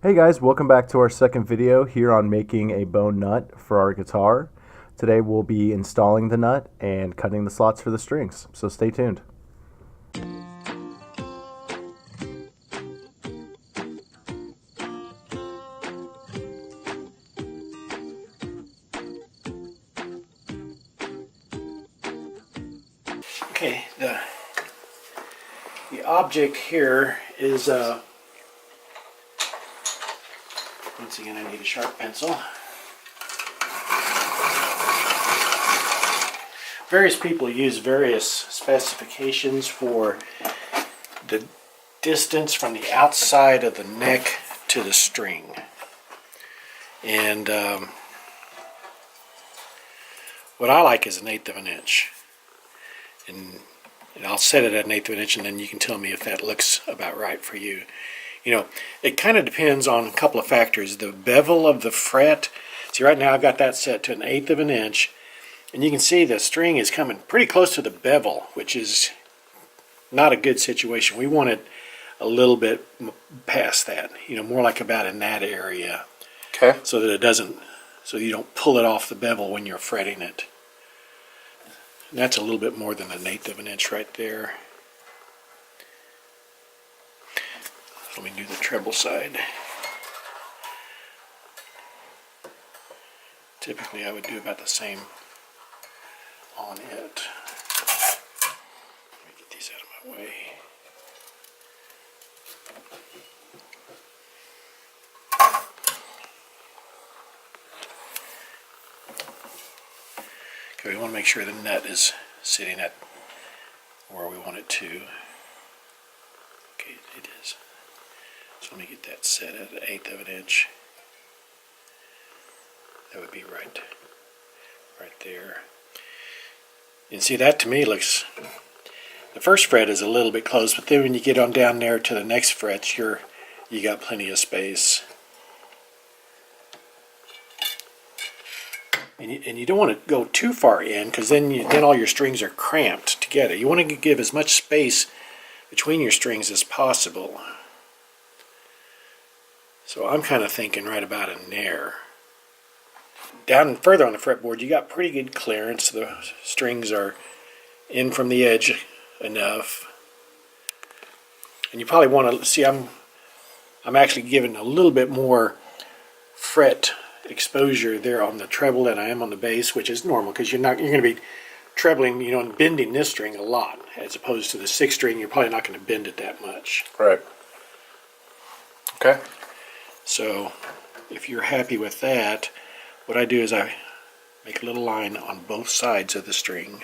Hey guys, welcome back to our second video here on making a bone nut for our guitar. Today we'll be installing the nut and cutting the slots for the strings, so stay tuned. Okay, the object here is once again I need a sharp pencil. Various people use various specifications for the distance from the outside of the neck to the string. And what I like is 1/8 of an inch. And I'll set it at 1/8 of an inch, and then you can tell me if that looks about right for you. You know, it kind of depends on a couple of factors. The bevel of the fret. See, right now I've got that set to 1/8 of an inch, and you can see the string is coming pretty close to the bevel, which is not a good situation. We want it a little bit past that, you know, more like about in that area. Okay. So that it doesn't, so you don't pull it off the bevel when you're fretting it. And that's a little bit more than 1/8 of an inch right there. Let me do the treble side. Typically I would do about the same on it. Let me get these out of my way. Okay, we want to make sure the nut is sitting at where we want it to. Okay, it is. So let me get that set at 1/8 of an inch. That would be right there. And see, that to me looks, the first fret is a little bit close, but then when you get on down there to the next frets, you got plenty of space. And you don't want to go too far in, because then all your strings are cramped together. You want to give as much space between your strings as possible. So I'm kind of thinking right about in there. Down further on the fretboard, you got pretty good clearance. The strings are in from the edge enough. And you probably want to see, I'm actually giving a little bit more fret exposure there on the treble than I am on the bass, which is normal, because you're going to be trebling, you know, and bending this string a lot, as opposed to the 6th string. You're probably not going to bend it that much. Right. Okay. So if you're happy with that, what I do is I make a little line on both sides of the string.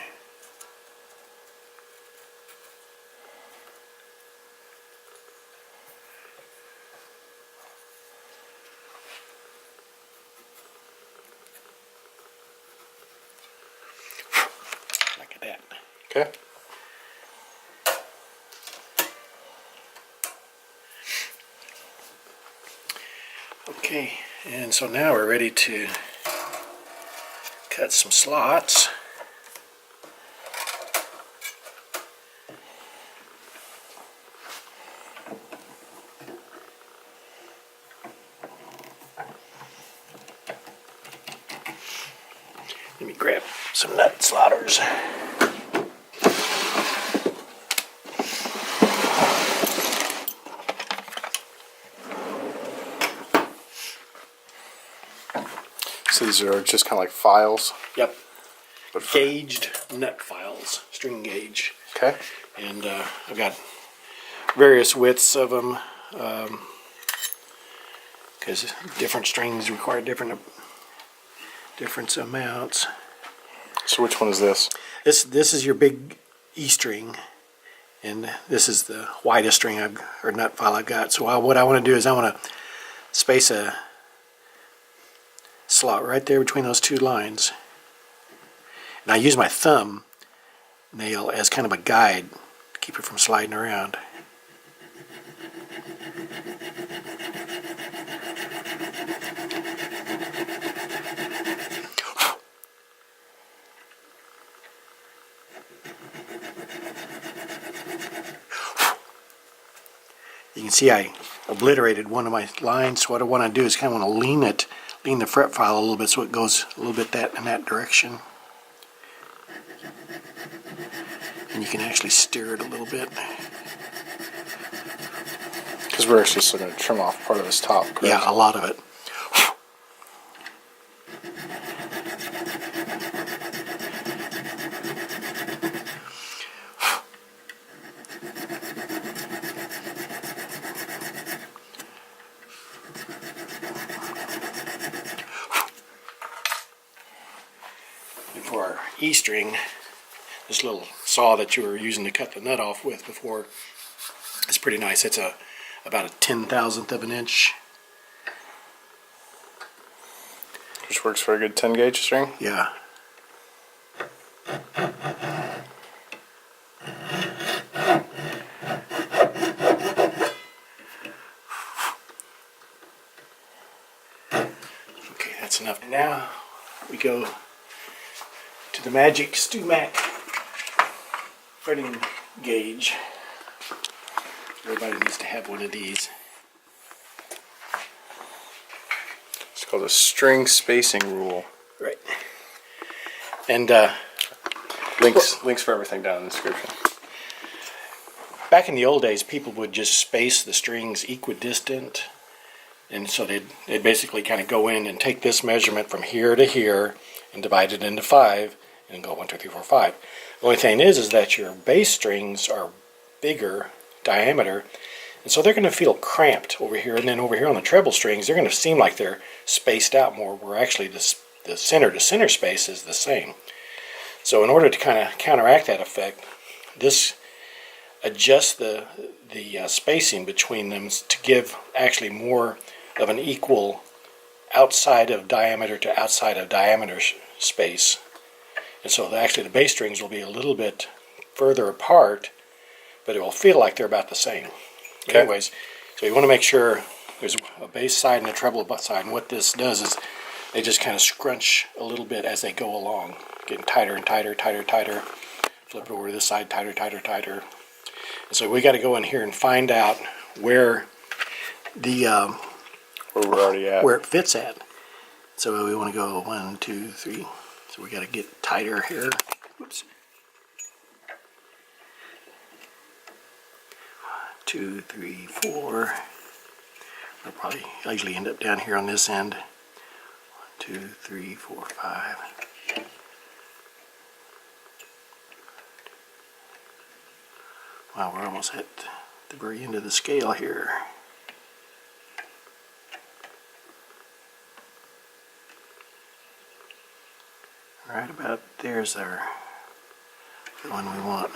Like that. Okay. Okay, and so now we're ready to cut some slots. Let me grab some nut slotters. So these are just kind of like files? Yep. But Gauged nut files, string gauge. Okay. And I've got various widths of them, because different strings require different amounts. So which one is this? This is your big E string, and this is the widest string or nut file I've got. So what I want to do is I want to space a slot right there between those two lines, and I use my thumb nail as kind of a guide to keep it from sliding around. You can see I obliterated one of my lines. So what I want to do is kind of want to lean the fret file a little bit so it goes a little bit in that direction. And you can actually steer it a little bit. Because we're actually still going to trim off part of this top, correct? Yeah, a lot of it. And for our E-string, this little saw that you were using to cut the nut off with before, it's pretty nice. It's about a 10,000th of an inch. Which works for a good 10 gauge string. Yeah. Okay, that's enough. Now we go to the magic Stu-Mac fretting gauge. Everybody needs to have one of these. It's called a string spacing rule. Right. And Links for everything down in the description. back in the old days, people would just space the strings equidistant. And so they'd basically kind of go in and take this measurement from here to here and divide it into 5 and go 1, 2, 3, 4, 5. The only thing is that your bass strings are bigger diameter, and so they're going to feel cramped over here, and then over here on the treble strings they're going to seem like they're spaced out more, where actually the center to center space is the same. So in order to kind of counteract that effect, this adjusts the spacing between them to give actually more of an equal outside of diameter to outside of diameter space. And so actually the bass strings will be a little bit further apart, but it will feel like they're about the same. Okay. Anyways, so you want to make sure there's a bass side and a treble side, and what this does is they just kind of scrunch a little bit as they go along, getting tighter and tighter, tighter, tighter. Flip it over to this side, tighter, tighter, tighter. And so we got to go in here and find out where the Where we're already at. where it fits at. So we want to go 1, 2, 3. So we got to get tighter here. Whoops. 2, 3, 4. I'll probably usually end up down here on this end. 1, 2, 3, 4, 5. Wow, we're almost at the very end of the scale here. Right about there's the one we want.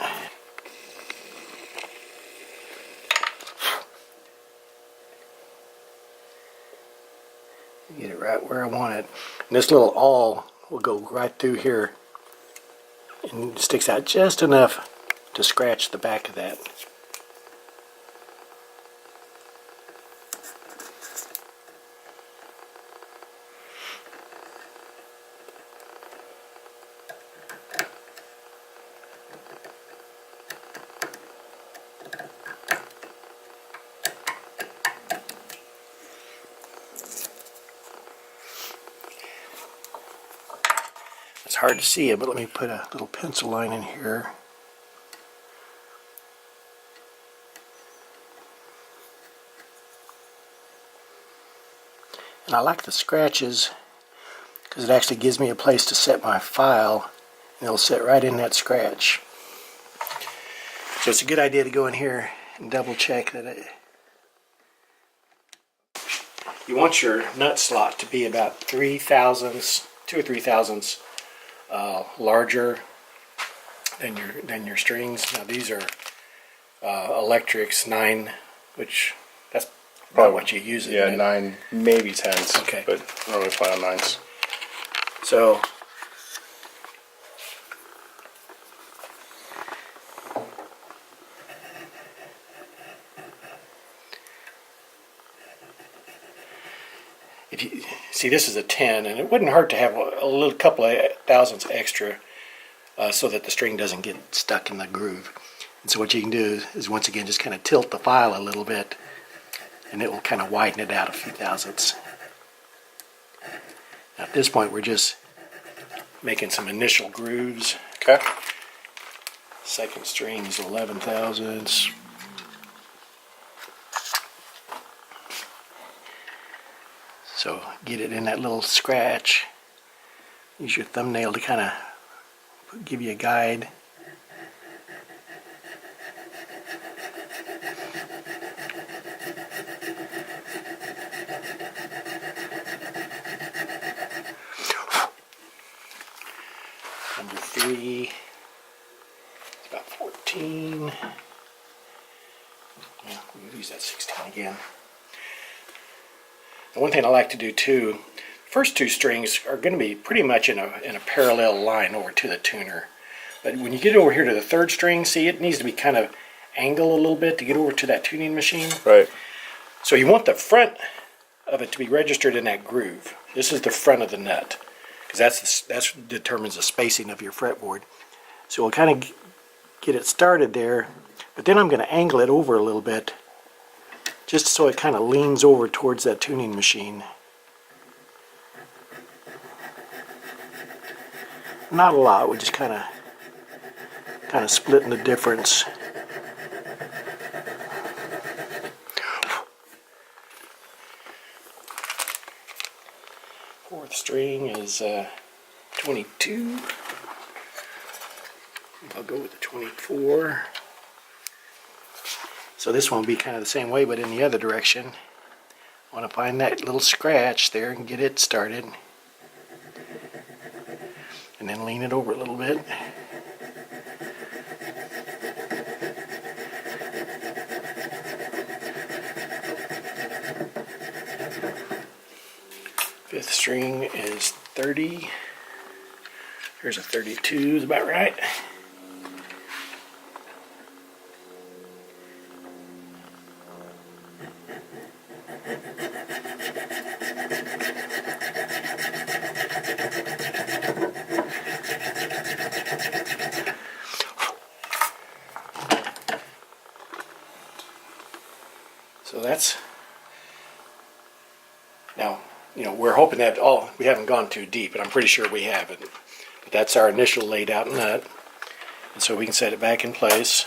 Get it right where I want it. And this little awl will go right through here and sticks out just enough to scratch the back of that. It's hard to see it, but let me put a little pencil line in here. And I like the scratches because it actually gives me a place to set my file, and it'll sit right in that scratch. So it's a good idea to go in here and double check that it. You want your nut slot to be about 2 or 3 thousandths larger than your strings. Now these are electrics 9, which that's probably what you use it. Yeah, in. 9, maybe 10s. Okay. But I don't really play on 9s. So if you see, this is a 10, and it wouldn't hurt to have a little couple of thousandths extra so that the string doesn't get stuck in the groove. And so what you can do is once again just kind of tilt the file a little bit and it will kind of widen it out a few thousandths. Now, at this point, we're just making some initial grooves. Okay. Second string is 11 thousandths. So get it in that little scratch. Use your thumbnail to kind of give you a guide. Number 3, it's about 14. Yeah, we'll use that 16 again. The one thing I like to do too, first 2 strings are going to be pretty much in a parallel line over to the tuner. But when you get over here to the 3rd string, see, it needs to be kind of angled a little bit to get over to that tuning machine. Right. So you want the front of it to be registered in that groove. This is the front of the nut, because that's determines the spacing of your fretboard. So we'll kind of get it started there, but then I'm going to angle it over a little bit, just so it kind of leans over towards that tuning machine. Not a lot, we're just kind of splitting the difference. Fourth string is 22. I'll go with the 24. So this one will be kind of the same way, but in the other direction. I want to find that little scratch there and get it started. And then lean it over a little bit. Fifth string is 30. Here's a 32, is about right. So that's, now, we're hoping that, we haven't gone too deep, but I'm pretty sure we haven't. But that's our initial laid out nut. And so we can set it back in place.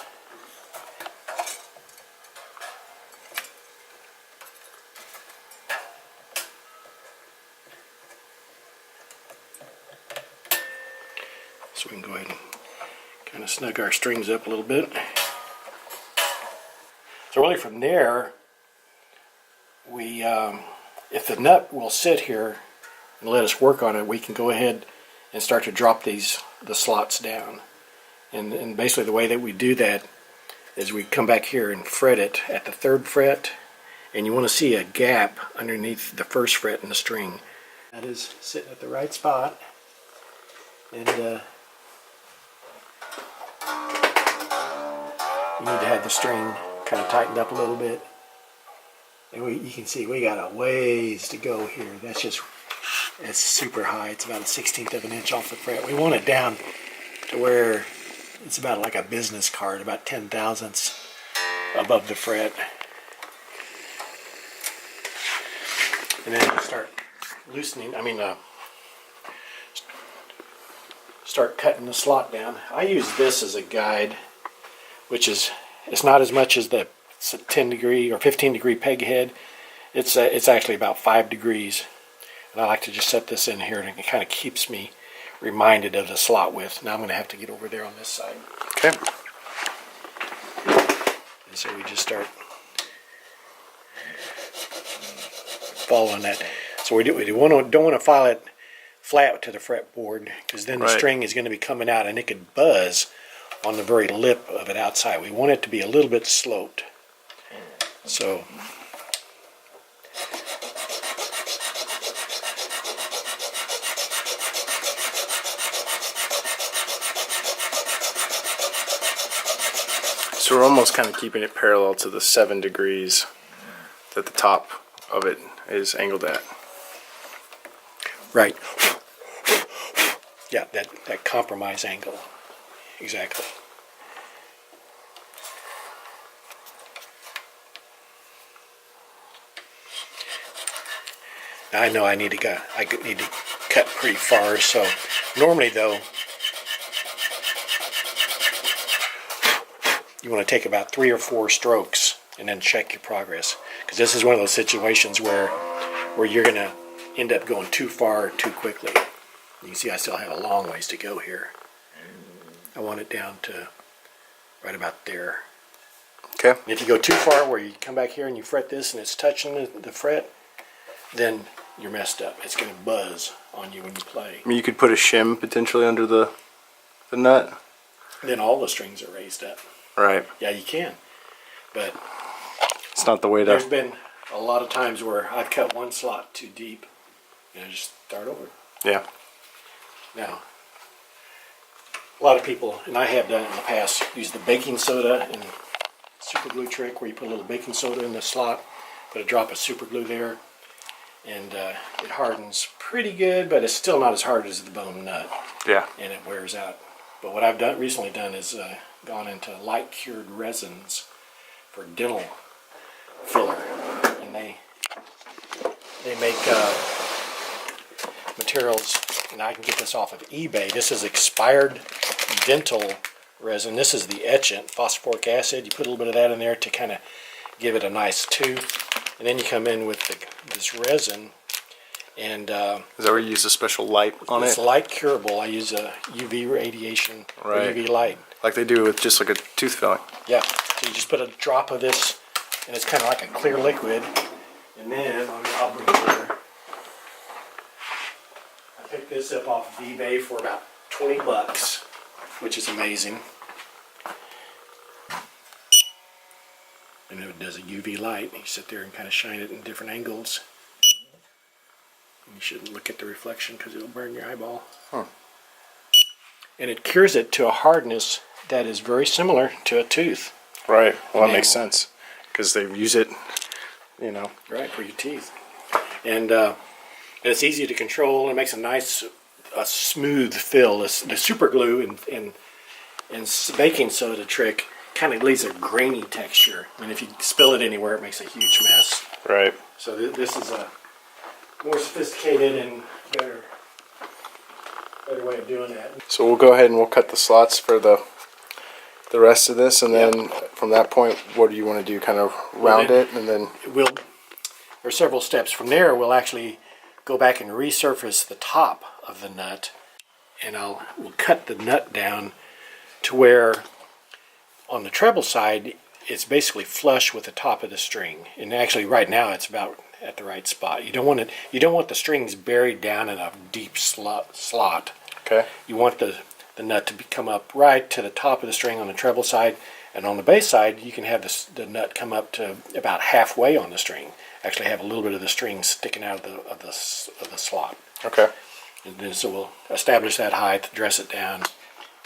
So we can go ahead and kind of snug our strings up a little bit. So really from there, we, if the nut will sit here and let us work on it, we can go ahead and start to drop the slots down. And basically the way that we do that is we come back here and fret it at the 3rd fret, and you want to see a gap underneath the 1st fret in the string. That is sitting at the right spot, and you need to have the string kind of tightened up a little bit. And you can see we got a ways to go here. It's super high. It's about a 1/16 of an inch off the fret. We want it down to where it's about like a business card, about 10 thousandths above the fret. And then you start loosening, start cutting the slot down. I use this as a guide, which is, it's not as much as the 10 degree or 15 degree peg head. It's actually about 5 degrees. And I like to just set this in here, and it kind of keeps me reminded of the slot width. Now I'm going to have to get over there on this side. Okay. And so we just start following that. So we don't want to file it flat to the fretboard, because then the string is going to be coming out and it could buzz on the very lip of it outside. We want it to be a little bit sloped. So we're almost kind of keeping it parallel to the 7 degrees that the top of it is angled at. right. Yeah, that compromise angle. Exactly. I know I need to cut pretty far, so normally though, you want to take about 3 or 4 strokes and then check your progress. Because this is one of those situations where you're going to end up going too far too quickly. You can see I still have a long ways to go here. I want it down to right about there. Okay. And if you go too far where you come back here and you fret this and it's touching the fret, then you're messed up. It's going to buzz on you when you play. I mean, you could put a shim potentially under the nut. Then all the strings are raised up. Right. Yeah, you can. But It's not the way there's to. been a lot of times where I've cut one slot too deep and I just start over. Yeah. Now, a lot of people, and I have done it in the past, use the baking soda and super glue trick where you put a little baking soda in the slot, put a drop of super glue there, and it hardens pretty good, but it's still not as hard as the bone nut, Yeah. and it wears out. But what I've recently done is gone into light cured resins for dental filler, and they make materials, and I can get this off of eBay. This is expired dental resin. This is the etchant, phosphoric acid. You put a little bit of that in there to kind of give it a nice tooth, and then you come in with this resin, and Is that where you use a special light on it's it? light curable. I use a UV radiation, or Right. UV light. Like they do with just like a tooth filling. Yeah, so you just put a drop of this, and it's kind of like a clear liquid, and then I'll bring it here. I picked this up off of eBay for about 20 bucks, which is amazing. And it does a UV light. You sit there and kind of shine it in different angles. You shouldn't look at the reflection because it'll burn your eyeball. Huh. And it cures it to a hardness that is very similar to a tooth. Right. Well, that makes Enamel. sense because they use it, you know. Right, for your teeth. And it's easy to control. It makes a nice, smooth fill. The super glue and baking soda trick kind of leaves a grainy texture. And if you spill it anywhere, it makes a huge mess. Right. So this is a more sophisticated and better way of doing that. So we'll go ahead and we'll cut the slots for the rest of this, and then from that point, what do you want to do? Kind of round it, and then There are several steps. From there, we'll actually go back and resurface the top of the nut, and we'll cut the nut down to where on the treble side it's basically flush with the top of the string. And actually, right now it's about at the right spot. You don't want the strings buried down in a deep slot. okay. You want the nut to come up right to the top of the string on the treble side, and on the bass side you can have the nut come up to about halfway on the string. Actually have a little bit of the string sticking out of the slot. Okay. And then so we'll establish that height, dress it down.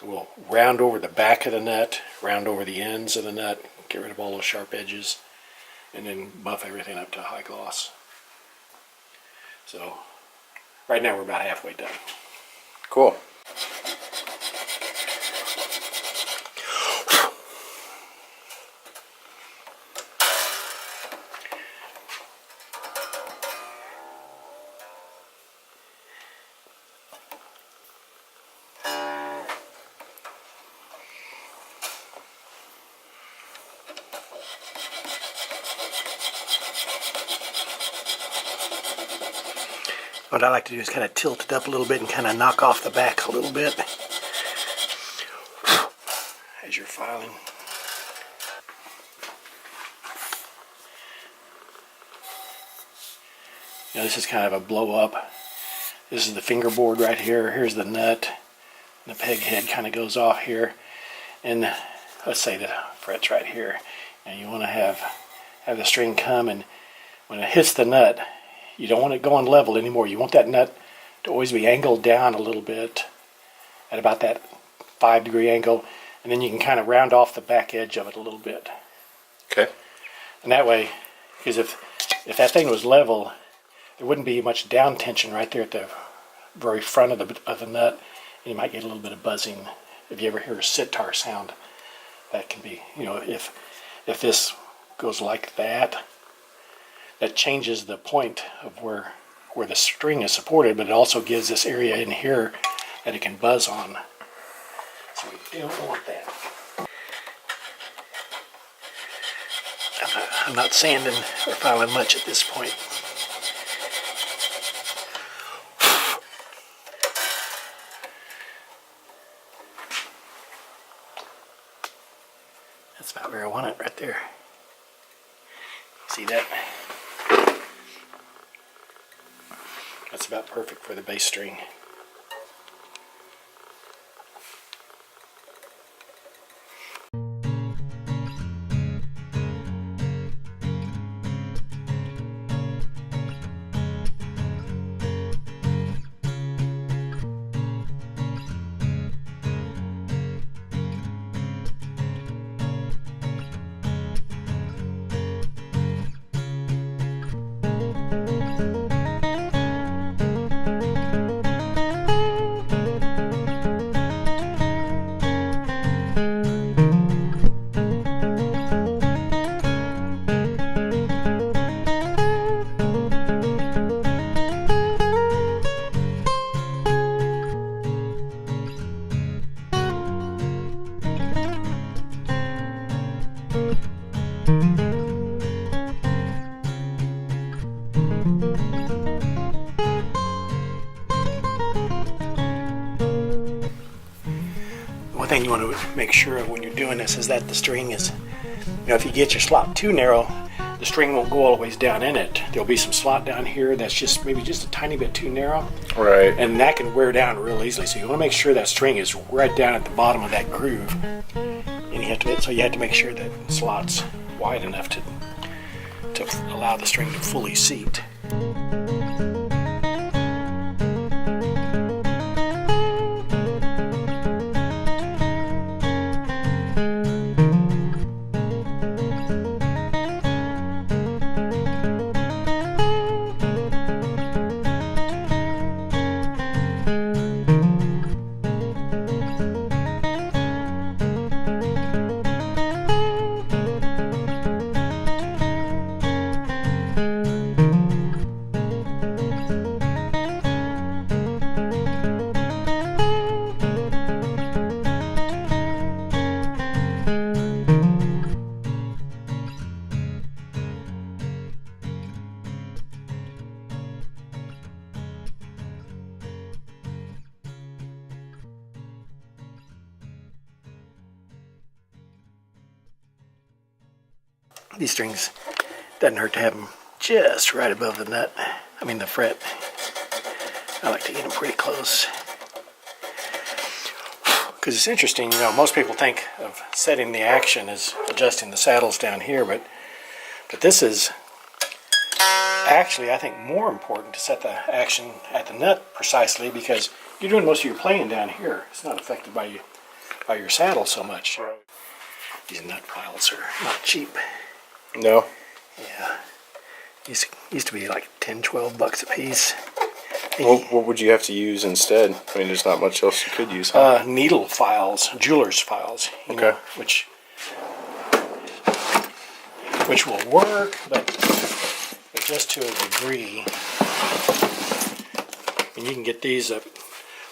We'll round over the back of the nut, round over the ends of the nut, get rid of all those sharp edges, and then buff everything up to high gloss. So right now we're about halfway done. Cool. What I like to do is kind of tilt it up a little bit and kind of knock off the back a little bit as you're filing. Now this is kind of a blow up. This is the fingerboard right here. Here's the nut. The peg head kind of goes off here. And let's say the fret's right here. And you want to have the string come, and when it hits the nut, you don't want it going level anymore. You want that nut to always be angled down a little bit at about that 5-degree angle, and then you can kind of round off the back edge of it a little bit. Okay. And that way, because if that thing was level, there wouldn't be much down tension right there at the very front of the nut, and you might get a little bit of buzzing. If you ever hear a sitar sound, that can be, if this goes like that, that changes the point of where where the string is supported, but it also gives this area in here that it can buzz on. So we don't want that. I'm not sanding or filing much at this point. That's about where I want it, right there. See that? That's about perfect for the bass string. One thing you want to make sure of when you're doing this is that the string is, if you get your slot too narrow, the string won't go all the ways down in it. There'll be some slot down here that's just maybe just a tiny bit too narrow. Right. And that can wear down real easily. So you want to make sure that string is right down at the bottom of that groove. And you have to make sure that slot's wide enough to allow the string to fully seat. These strings, doesn't hurt to have them just right above the nut, the fret. I like to get them pretty close. Because it's interesting, most people think of setting the action as adjusting the saddles down here, but this is actually, I think, more important to set the action at the nut precisely, because you're doing most of your playing down here. It's not affected by your saddle so much. These nut piles are not cheap. No. Yeah. Used to be like $10-12 a piece. What would you have to use instead? There's not much else you could use, huh? Needle files, jeweler's files. Okay. Which will work, but just to a degree. And you can get these at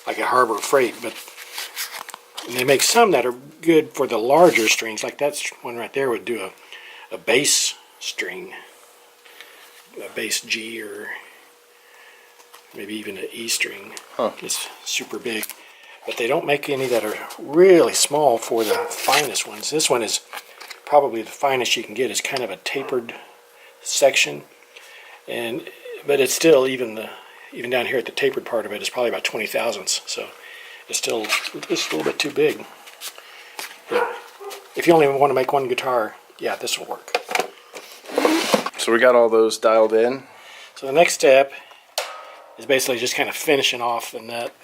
like a Harbor Freight, but they make some that are good for the larger strings. Like that one right there would do a bass string, a bass G, or maybe even an E string. Huh. It's super big. But they don't make any that are really small for the finest ones. This one is probably the finest you can get. It's kind of a tapered section, but it's still, even down here at the tapered part of it, is probably about 20 thousandths. So it's still just a little bit too big. Yeah. If you only want to make one guitar, yeah, this will work. So we got all those dialed in. So the next step is basically just kind of finishing off the nut.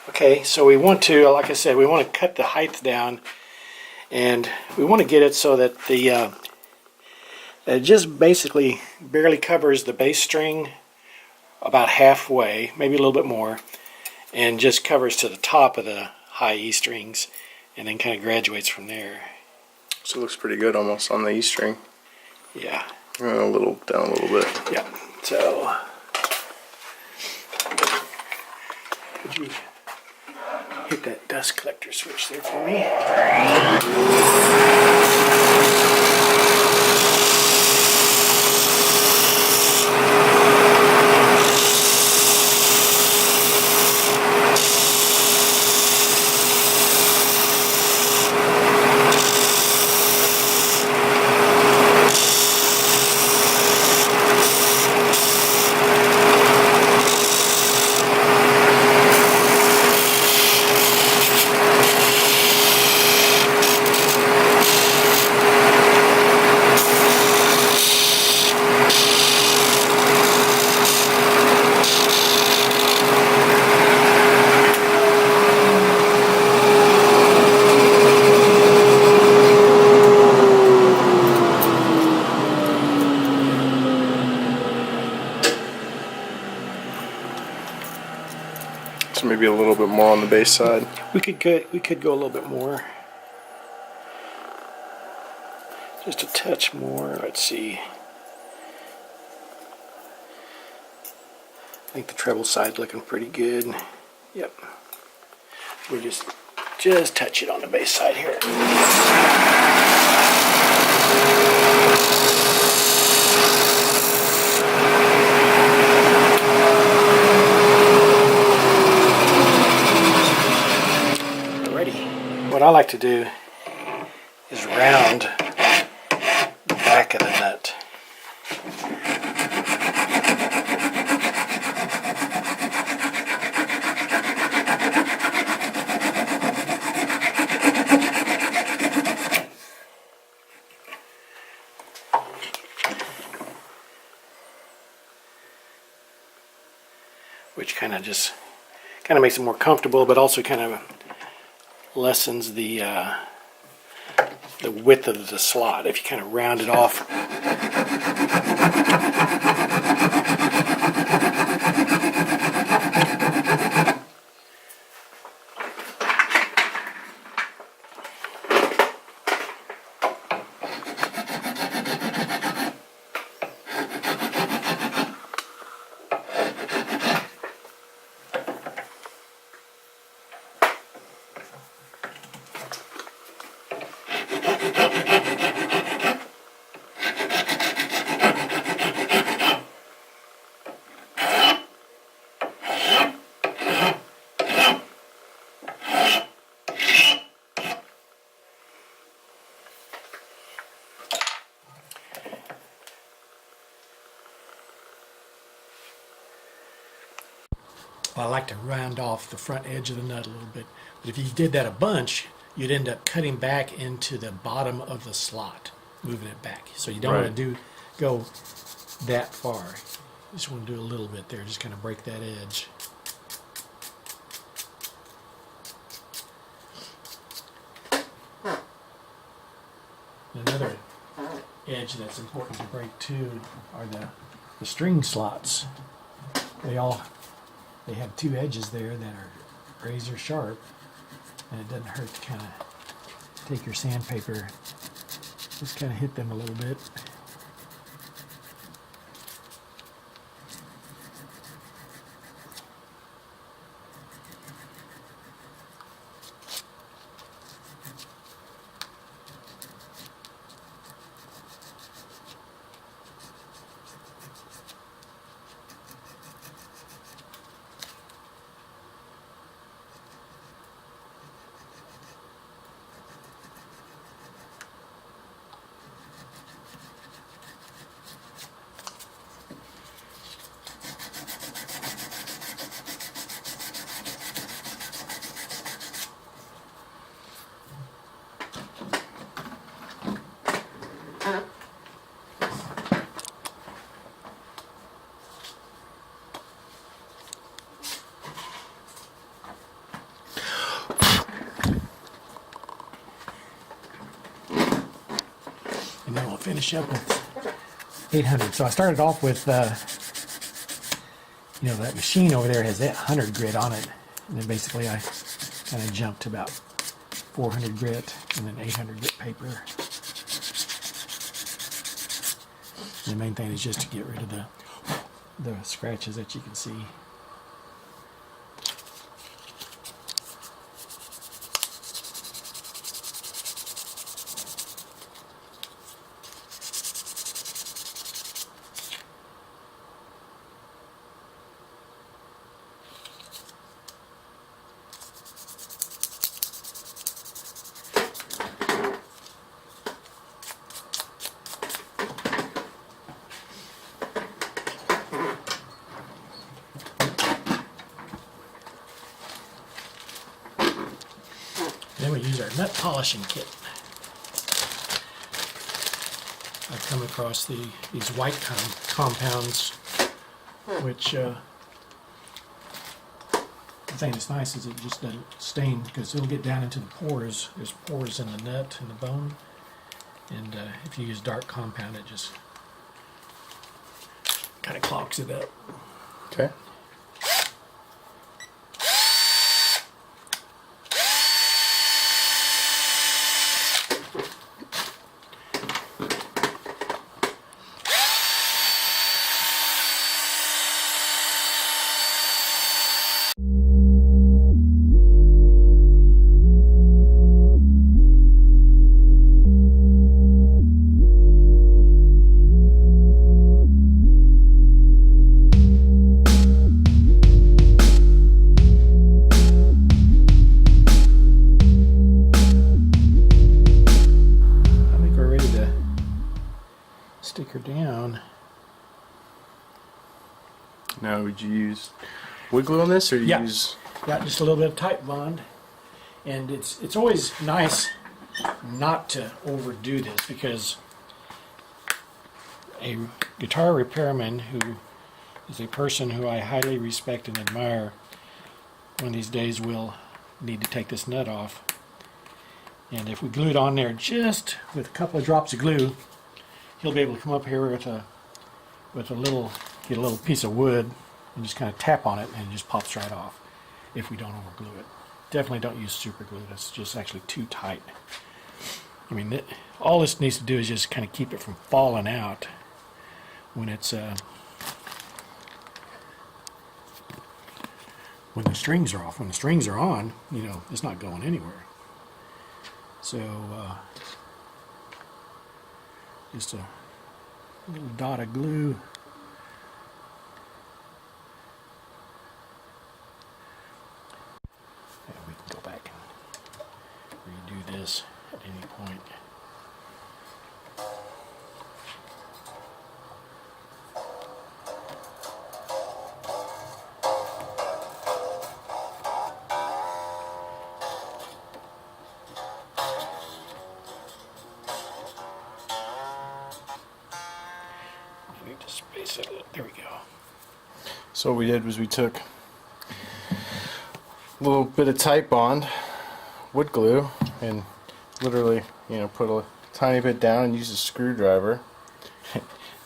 Okay, so we want to, like I said, we want to cut the height down, and we want to get it so that it just basically barely covers the bass string about halfway, maybe a little bit more, and just covers to the top of the high E strings, and then kind of graduates from there. So it looks pretty good almost on the E string. Yeah. A little down a little bit. Yeah. So, could you hit that dust collector switch there for me? So maybe a little bit more on the base side. We could go a little bit more. Just a touch more. Let's see. I think the treble side's looking pretty good. Yep. We'll just touch it on the base side here. What I like to do is round the back of the nut. Which kind of makes it more comfortable, but also kind of lessens the width of the slot if you kind of round it off. Well, I like to round off the front edge of the nut a little bit, but if you did that a bunch, you'd end up cutting back into the bottom of the slot, moving it back. So you don't want to go that far. You just want to do a little bit there, just kind of break that edge. Another edge that's important to break too are the string slots. They have two edges there that are razor sharp, and it doesn't hurt to kind of take your sandpaper, just kind of hit them a little bit. And then we'll finish up with 800. So I started off with, that machine over there has that 100 grit on it. And then basically I kind of jumped to about 400 grit and then 800 grit paper. The main thing is just to get rid of the scratches that you can see. Then we use our nut polishing kit. I've come across these white compounds, which the thing that's nice is it just doesn't stain because it'll get down into the pores. There's pores in the nut and the bone, and if you use dark compound, it just kind of clogs it up. Okay. Stick her down. Now, would you use wood glue on this, or Yeah. use? Got just a little bit of tight bond, and it's always nice not to overdo this because a guitar repairman who is a person who I highly respect and admire, one of these days will need to take this nut off. And if we glue it on there just with a couple of drops of glue, he'll be able to come up here with a little, get a little piece of wood and just kind of tap on it, and it just pops right off if we don't overglue it. Definitely don't use super glue. That's just actually too tight. I mean, all this needs to do is just kind of keep it from falling out when it's when the strings are off. When the strings are on, you know, it's not going anywhere. So just a little dot of glue. And we can go back and redo this at any point. I need to space it a little. There we go. So what we did was we took a little bit of tight bond, wood glue, and literally, you know, put a tiny bit down and used a screwdriver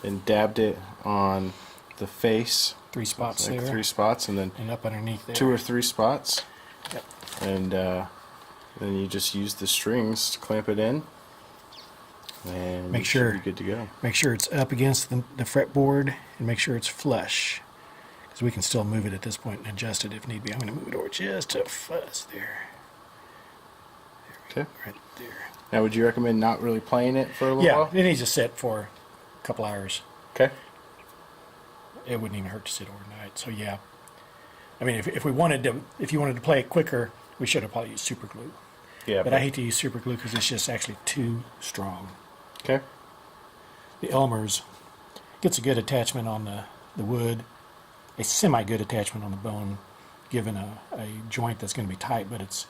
and dabbed it on the face. 3 spots like there. 3 spots, and then And up underneath there. 2 or 3 spots. Yep. And then you just use the strings to clamp it in, and Make you sure- should be good to go. Make sure it's up against the fretboard, and make sure it's flush, because we can still move it at this point and adjust it if need be. I'm going to move it over just a fuzz there. Okay. Right there. Now, would you recommend not really playing it for a little Yeah, while? it needs to sit for a couple hours. Okay. It wouldn't even hurt to sit overnight. So yeah, I mean, if you wanted to play it quicker, we should have probably used super glue. Yeah. But I hate to use super glue because it's just actually too strong. Okay. The Elmer's gets a good attachment on the wood, a semi-good attachment on the bone, given a joint that's going to be tight, but it's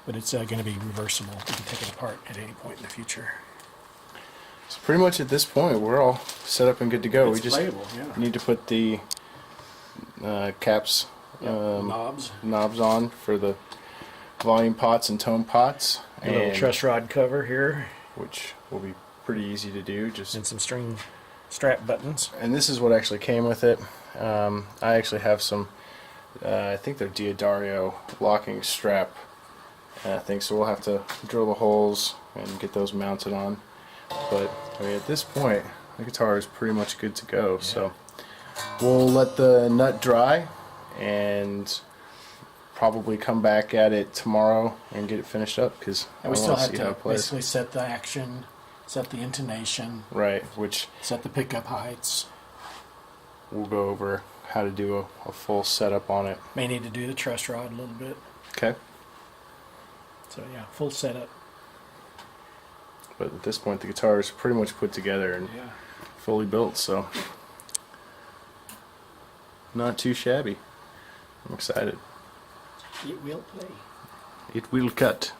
going to be reversible. You can take it apart at any point in the future. So pretty much at this point, we're all set up and good to go. It's We just playable, yeah. need to put the caps, knobs on for the volume pots and tone pots, A little truss rod cover here, which will be pretty easy to do. Just and some string strap buttons. and this is what actually came with it. I actually have some. I think they're Diodario locking strap things, so we'll have to drill the holes and get those mounted on. But I mean, at this point, the guitar is pretty much good to go. So we'll let the nut dry and probably come back at it tomorrow and get it finished up, because I And we want still to have see how to it plays. basically set the action, set the intonation, Right, which set the pickup heights. we'll go over how to do a full setup on it. May need to do the truss rod a little bit. Okay. So yeah, full setup. But at this point, the guitar is pretty much put together and Yeah. fully built, so not too shabby. I'm excited. It will play. It will cut.